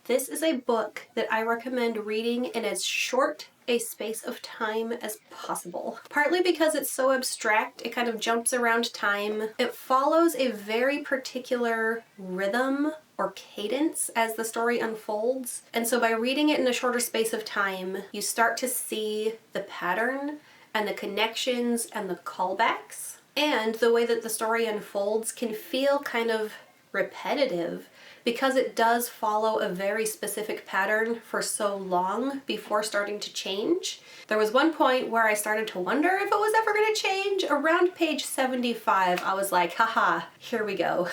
This is a book that I recommend reading in as short a space of time as possible. Partly because it's so abstract, it kind of jumps around time. It follows a very particular rhythm or cadence as the story unfolds. And so by reading it in a shorter space of time, you start to see the pattern and the connections and the callbacks. And the way that the story unfolds can feel kind of repetitive because it does follow a very specific pattern for so long before starting to change. There was one point where I started to wonder if it was ever going to change. Around page 75, I was like, haha, here we go.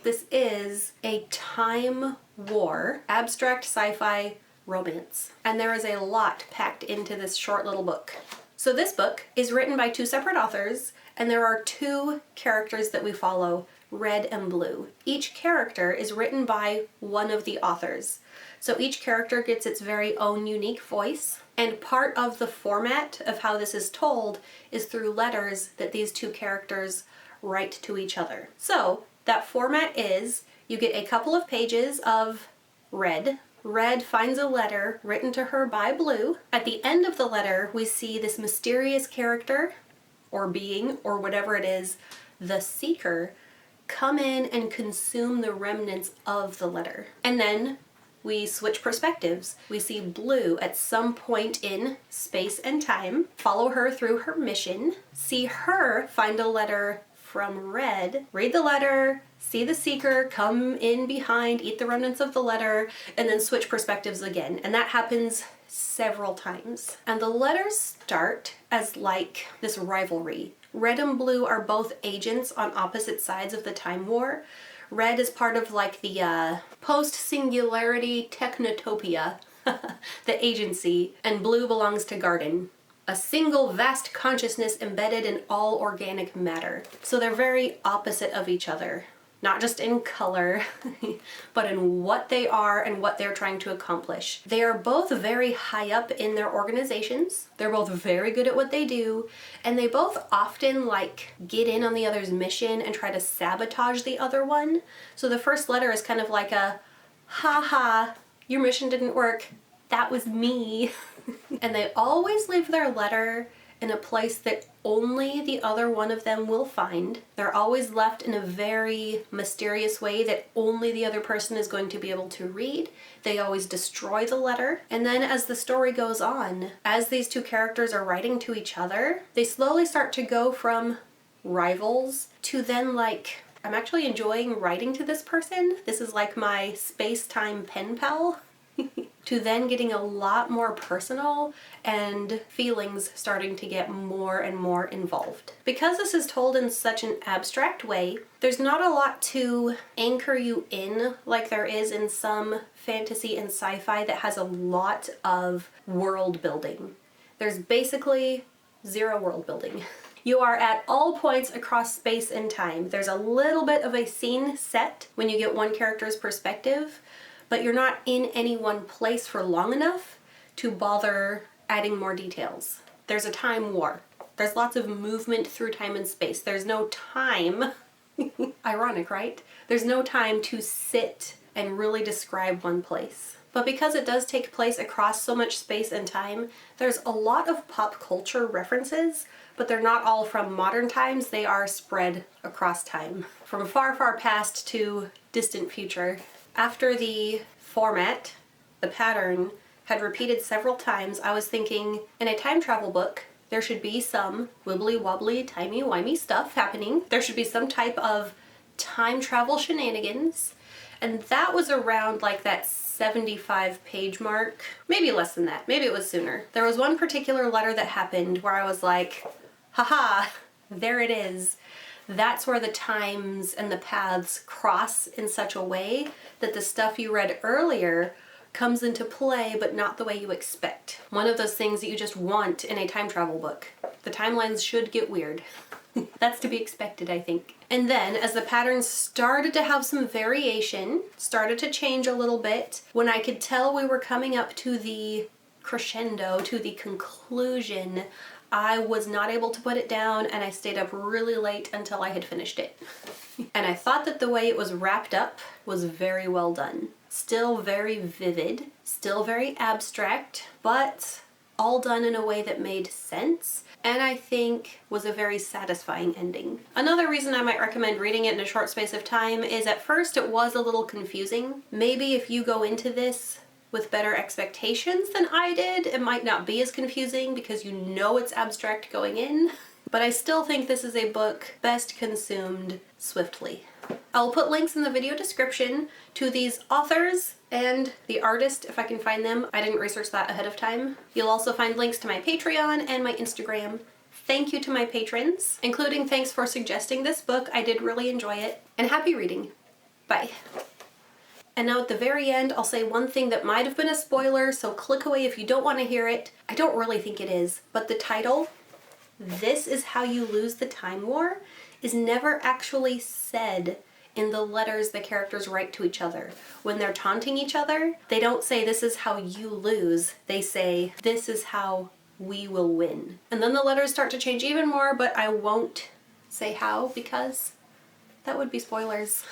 This is a time war, abstract sci-fi romance. And there is a lot packed into this short little book. So this book is written by two separate authors, and there are two characters that we follow, Red and Blue. Each character is written by one of the authors. So each character gets its very own unique voice, and part of the format of how this is told is through letters that these two characters write to each other. So that format is, you get a couple of pages of Red. Red finds a letter written to her by Blue. At the end of the letter, we see this mysterious character, or being, or whatever it is, the Seeker, come in and consume the remnants of the letter. And then we switch perspectives. We see Blue at some point in space and time, follow her through her mission, see her find a letter from Red, read the letter, see the Seeker come in behind, eat the remnants of the letter, and then switch perspectives again. And that happens several times. And the letters start as like this rivalry. Red and Blue are both agents on opposite sides of the time war. Red is part of like the post-singularity technotopia, the agency, and Blue belongs to Garden, a single vast consciousness embedded in all organic matter. So they're very opposite of each other. Not just in color, but in what they are and what they're trying to accomplish. They are both very high up in their organizations. They're both very good at what they do, and they both often like get in on the other's mission and try to sabotage the other one. So the first letter is kind of like a, haha, your mission didn't work, that was me. And they always leave their letter in a place that only the other one of them will find. They're always left in a very mysterious way that only the other person is going to be able to read. They always destroy the letter. And then as the story goes on, as these two characters are writing to each other, they slowly start to go from rivals to then like, I'm actually enjoying writing to this person. This is like my space-time pen pal. To then getting a lot more personal and feelings starting to get more and more involved. Because this is told in such an abstract way, there's not a lot to anchor you in like there is in some fantasy and sci-fi that has a lot of world building. There's basically zero world building. You are at all points across space and time. There's a little bit of a scene set when you get one character's perspective, but you're not in any one place for long enough to bother adding more details. There's a time war. There's lots of movement through time and space. There's no time, ironic, right? There's no time to sit and really describe one place. But because it does take place across so much space and time, there's a lot of pop culture references, but they're not all from modern times. They are spread across time, from far, far past to distant future. After the format, the pattern, had repeated several times, I was thinking, in a time travel book, there should be some wibbly-wobbly, timey-wimey stuff happening. There should be some type of time travel shenanigans. And that was around like that 75-page mark. Maybe less than that. Maybe it was sooner. There was one particular letter that happened where I was like, haha, there it is. That's where the times and the paths cross in such a way that the stuff you read earlier comes into play, but not the way you expect. One of those things that you just want in a time travel book. The timelines should get weird. That's to be expected, I think. And then, as the patterns started to have some variation, started to change a little bit, when I could tell we were coming up to the crescendo, to the conclusion, I was not able to put it down, and I stayed up really late until I had finished it. And I thought that the way it was wrapped up was very well done. Still very vivid, still very abstract, but all done in a way that made sense, and I think was a very satisfying ending. Another reason I might recommend reading it in a short space of time is at first it was a little confusing. Maybe if you go into this with better expectations than I did, it might not be as confusing because you know it's abstract going in. But I still think this is a book best consumed swiftly. I'll put links in the video description to these authors and the artist if I can find them. I didn't research that ahead of time. You'll also find links to my Patreon and my Instagram. Thank you to my patrons, including thanks for suggesting this book. I did really enjoy it. And happy reading. Bye. And now at the very end, I'll say one thing that might have been a spoiler, so click away if you don't want to hear it. I don't really think it is, but the title, "This is How You Lose the Time War," is never actually said in the letters the characters write to each other. When they're taunting each other, they don't say, "This is how you lose." They say, "This is how we will win." And then the letters start to change even more, but I won't say how because that would be spoilers.